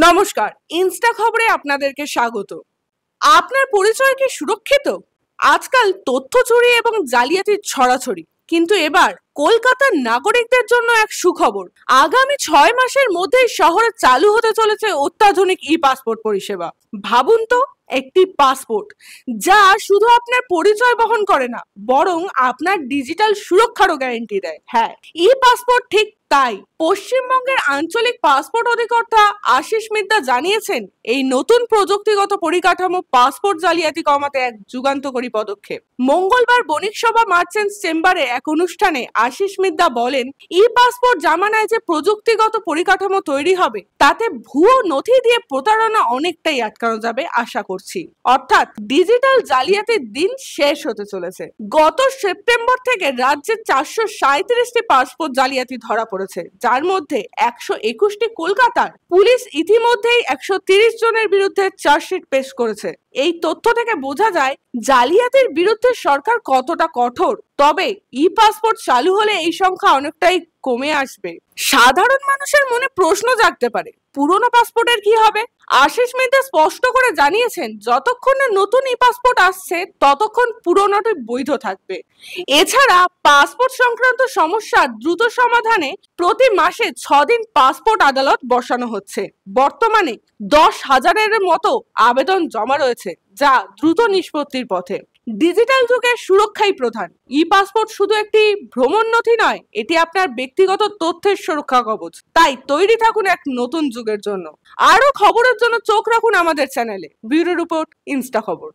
নমস্কার, ইনস্টা খবরে আপনাদেরকে স্বাগত। আপনার পরিচয় কি সুরক্ষিত? আজকাল তথ্য চুরি এবং জালিয়াতির ছড়াছড়ি, কিন্তু এবার কলকাতার নাগরিকদের জন্য এক সুখবর। আগামী 6 মাসের মধ্যেই শহরে চালু হতে চলেছে অত্যাধুনিক ই পাসপোর্ট পরিষেবা। ভাবুন তো, একটি পাসপোর্ট যা শুধু আপনার পরিচয় বহন করে না, বরং আপনার ডিজিটাল সুরক্ষারও গ্যারান্টি দেয়। হ্যাঁ, ই পাসপোর্ট ঠিক তাই। পশ্চিমবঙ্গের আঞ্চলিক পাসপোর্ট অধিকর্তা আশিস মিদ্দা জানিয়েছেন, এই নতুন প্রযুক্তিগত পরিকাঠামো পাসপোর্ট জালিয়াতি কমাতে এক যুগান্তকারী পদক্ষেপ। মঙ্গলবার বণিক সভা মার্চেন্টস চেম্বারে এক অনুষ্ঠানে আশিস মিদ্দা বলেন, ই পাসপোর্ট জামানায় যে প্রযুক্তিগত পরিকাঠামো তৈরি হবে, তাতে ভুয়ো নথি দিয়ে প্রতারণা অনেকটাই আটকানো যাবে আশা করছি। অর্থাৎ ডিজিটাল জালিয়াতির দিন শেষ হতে চলেছে। গত সেপ্টেম্বর থেকে রাজ্যে 437টি পাসপোর্ট জালিয়াতি ধরা পড়েছে, যার মধ্যে 121টি কলকাতার। পুলিশ ইতিমধ্যেই 130 জনের বিরুদ্ধে চার্জশিট পেশ করেছে। এই তথ্য থেকে বোঝা যায় জালিয়াতির বিরুদ্ধে সরকার কতটা কঠোর। তবে ই পাসপোর্ট চালু হলে এই সংখ্যা অনেকটাই কমে আসবে। সাধারণ মানুষের মনে প্রশ্ন জাগতে পারে, পুরনো পাসপোর্টের কি হবে? আশিস মিদ্দা স্পষ্ট করে জানিয়েছেন, যতক্ষণ না নতুন ই পাসপোর্ট আসছে ততক্ষণ পুরনোটি বৈধ থাকবে। এছাড়া পাসপোর্ট সংক্রান্ত সমস্যা দ্রুত সমাধানে প্রতি মাসে 6 দিন পাসপোর্ট আদালত বসানো হচ্ছে। বর্তমানে 10,000-এর মতো আবেদন জমা রয়েছে, যা দ্রুত নিষ্পত্তির পথে। ডিজিটাল যুগের সুরক্ষাই প্রধান। ই পাসপোর্ট শুধু একটি ভ্রমণ নথি নয়, এটি আপনার ব্যক্তিগত তথ্যের সুরক্ষা কবচ। তাই তৈরি থাকুন এক নতুন যুগের জন্য। আরো খবরের জন্য চোখ রাখুন আমাদের চ্যানেলে। ব্যুরো রিপোর্ট, ইনস্টা খবর।